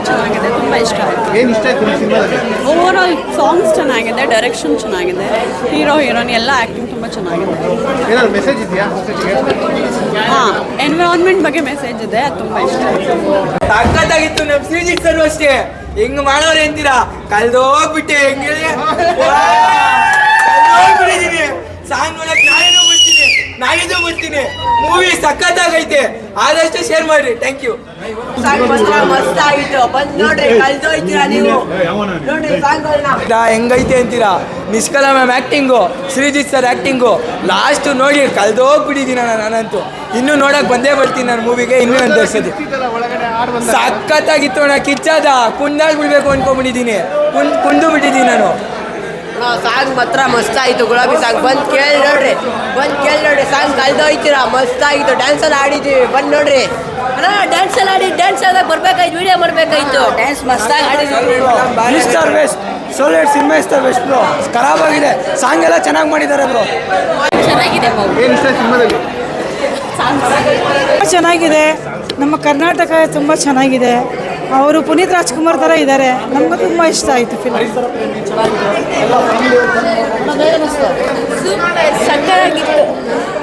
ಚೆನ್ನಾಗಿದೆ, ತುಂಬ ಇಷ್ಟ ಆಯಿತು. ಏನು ಇಷ್ಟ ಆಯ್ತು ನಿಮ್ಮ ಸಿನಿಮಾದಲ್ಲಿ? ಓವರ್ ಆಲ್ ಸಾಂಗ್ಸ್ ಚೆನ್ನಾಗಿದೆ, ಡೈರೆಕ್ಷನ್ ಚೆನ್ನಾಗಿದೆ, ಹೀರೋ ಹೀರೋಯಿನ್ ಎಲ್ಲ ಆ್ಯಕ್ಟಿಂಗ್ ತುಂಬ ಚೆನ್ನಾಗಿದೆ. ಏನಾದ್ರು ಮೆಸೇಜ್ ಇದೆಯಾ? ಹಾಂ, ಎನ್ವಿರಾನ್ಮೆಂಟ್ ಬಗ್ಗೆ ಮೆಸೇಜ್ ಇದೆ, ಅದು ತುಂಬ ಇಷ್ಟ ಆಯಿತು. ಸಕ್ಕತ್ತಾಗಿತ್ತು. ನಮ್ಮ ಶ್ರೀಜಿತ್ ಸರ್ ಅಷ್ಟೇ ಹೆಂಗ್ ಮಾಡೋರು ಅಂತೀರಾ, ಕಲ್ದೋಗ್ಬಿಟ್ಟೆ. ಹೆಂಗೆ ಕಲ್ದೋಗ್ಬಿಟ್ಟಿದ್ದೀನಿ. ಸಾಂಗ್ ನೋಡಕ್ ನಾಳಿದ್ದು ಬರ್ತೀನಿ. ಮೂವಿ ಸಕ್ಕತ್ತಾಗೈತೆ, ಆದಷ್ಟು ಶೇರ್ ಮಾಡ್ರಿ. Thank you. ಮಸ್ತ್ ಆಗಿತ್ತು, ಬಂದ್ ನೋಡ್ರಿ, ಕಲ್ದೋಯ್ತೀರಾ ನೀವು ನೋಡ್ರಿ ಸಾಂಗ್ಗಳನ್ನ. ಹೆಂಗೈತೆ ಅಂತೀರಾ, Nishkala ma'am acting, Srijith sir acting last ನೋಡಿ ಕಲ್ದೋಗ್ಬಿಟ್ಟಿದ್ದೀನಿ ನಾನಂತೂ. ಇನ್ನೂ ನೋಡಕ್ ಬಂದೇ ಬರ್ತೀನಿ ನಾನು ಮೂವಿಗೆ ಇನ್ನೂ ಒಂದು ವರ್ಷದ. ಸಕ್ಕತ್ತಾಗಿತ್ತು ಅಣ್ಣ, ಕಿಚ್ಚಾದ ಕುಂದಾಗಿ ಬಿಡ್ಬೇಕು ಅನ್ಕೊಂಡ್ಬಿಟ್ಟಿದ್ದೀನಿ, ಕುಂದು ಬಿಟ್ಟಿದ್ದೀನಿ ನಾನು. ಸಾಂಗ್ ಮಾತ್ರ ಮಸ್ತ್ ಆಯ್ತು. ಗುಲಾಬಿ ಸಾಂಗ್ ಬಂದ್ ಕೇಳಿ ನೋಡ್ರಿ, ಸಾಂಗ್ ಕಲ್ದೋಯ್ತೀರಾ, ಮಸ್ತ್ ಆಗಿತ್ತು. ಡ್ಯಾನ್ಸ್ ಎಲ್ಲ ಆಡಿದ್ದೀವಿ, ಬಂದ್ ನೋಡ್ರಿ. ಡ್ಯಾನ್ಸ್ ಎಲ್ಲ ಆಡಿ, ಡ್ಯಾನ್ಸ್ ಆದಾಗ ಬರ್ಬೇಕಾಯ್ತು, ವಿಡಿಯೋ ಮಾಡ್ಬೇಕಾಯ್ತು. ಡ್ಯಾನ್ಸ್ ಮಸ್ತಾಗಿ ಆಡಿದ್ವಿ. ಮಿಸ್ಟರ್ ವೆಸ್ಟ್ ಸೋಲೆಟ್ ಸಿನಿಮಾ ಇಸ್ಟರ್ ವೆಸ್ಟ್ ಬ್ರೋ, ಖರಾಬ್ ಆಗಿದೆ. ಸಾಂಗ್ ಎಲ್ಲ ಚೆನ್ನಾಗಿ ಮಾಡಿದ್ದಾರೆ ಬ್ರೋ. ಚೆನ್ನಾಗಿದೆ. ಏನು ಇಷ್ಟ ಸಿನಿಮಾದಲ್ಲಿ? ಚೆನ್ನಾಗಿದೆ. ನಮ್ಮ ಕರ್ನಾಟಕ ತುಂಬ ಚೆನ್ನಾಗಿದೆ. ಅವರು ಪುನೀತ್ ರಾಜ್ಕುಮಾರ್ ಥರ ಇದ್ದಾರೆ. ನಮಗೂ ತುಂಬ ಇಷ್ಟ ಆಯಿತು ಫಿಲ್ಮ್. ಸಕ್ಕತ್ತಾಗಿತ್ತು.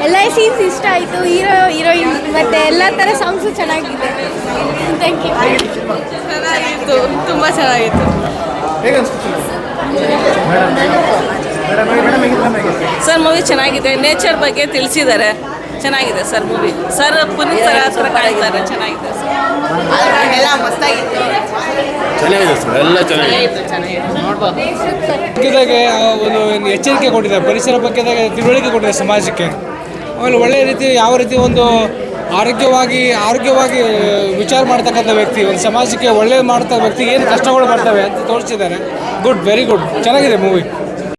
ಎಲ್ಲ ಸೀನ್ಸ್ ಇಷ್ಟ ಆಯಿತು. ಹೀರೋಯಿನ್ ಮತ್ತು ಎಲ್ಲ ಥರ ಸಾಂಗ್ಸು ಚೆನ್ನಾಗಿದೆ. Thank you. ಚೆನ್ನಾಗಿತ್ತು, ತುಂಬ ಚೆನ್ನಾಗಿತ್ತು. ಹೇಗೆ ಅನಿಸ್ತು? ಸರ್ ಮೂವಿ ಚೆನ್ನಾಗಿದೆ, ನೇಚರ್ ಬಗ್ಗೆ ತಿಳಿಸಿದ್ದಾರೆ, ಚೆನ್ನಾಗಿದೆ sir movie. Sir Puneeth sir ಹತ್ರ ಕಾಯ್ತಾರೆ, ಚೆನ್ನಾಗಿದೆ ಸರ್. ಎಲ್ಲ ಮಸ್ತಾಗಿತ್ತು. ಚೆನ್ನಾಗಿದೆ ಸರ್, ಎಲ್ಲ ಚೆನ್ನಾಗಿದೆ. ಬಗ್ಗೆದಾಗೆ ಒಂದು ಎಚ್ಚರಿಕೆ ಕೊಟ್ಟಿದ್ದಾರೆ, ಪರಿಸರ ಬಗ್ಗೆದಾಗೆ ತಿಳುವಳಿಕೆ ಕೊಟ್ಟಿದ್ದಾರೆ ಸಮಾಜಕ್ಕೆ. ಆಮೇಲೆ ಒಳ್ಳೆಯ ರೀತಿ ಯಾವ ರೀತಿ ಒಂದು ಆರೋಗ್ಯವಾಗಿ ವಿಚಾರ ಮಾಡ್ತಕ್ಕಂಥ ವ್ಯಕ್ತಿ, ಒಂದು ಸಮಾಜಕ್ಕೆ ಒಳ್ಳೆಯ ಮಾಡ್ತಾ ವ್ಯಕ್ತಿಗೆ ಏನು ಕಷ್ಟಗಳು ಬರ್ತವೆ ಅಂತ ತೋರಿಸಿದ್ದಾರೆ. ಗುಡ್, ವೆರಿ ಗುಡ್, ಚೆನ್ನಾಗಿದೆ ಮೂವಿ.